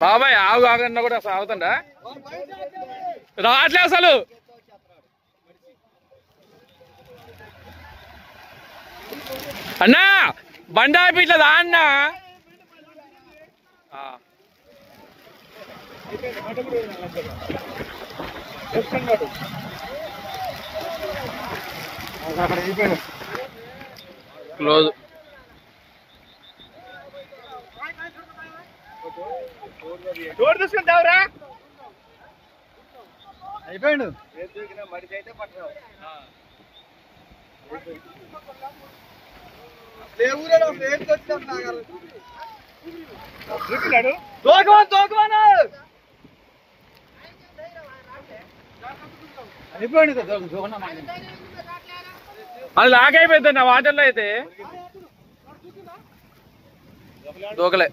బాబాయ్ ఆగు ఆగన్నా కూడా సాగుతుండా రావట్లే అసలు. అన్నా బండి ఆపి ఇట్లా దా అన్నా. క్లోజ్ డోర్ తీసుకుంటావురా అయిపోయాడు. అది లాగైపోయింది నా వాటర్లో అయితే దూకలే.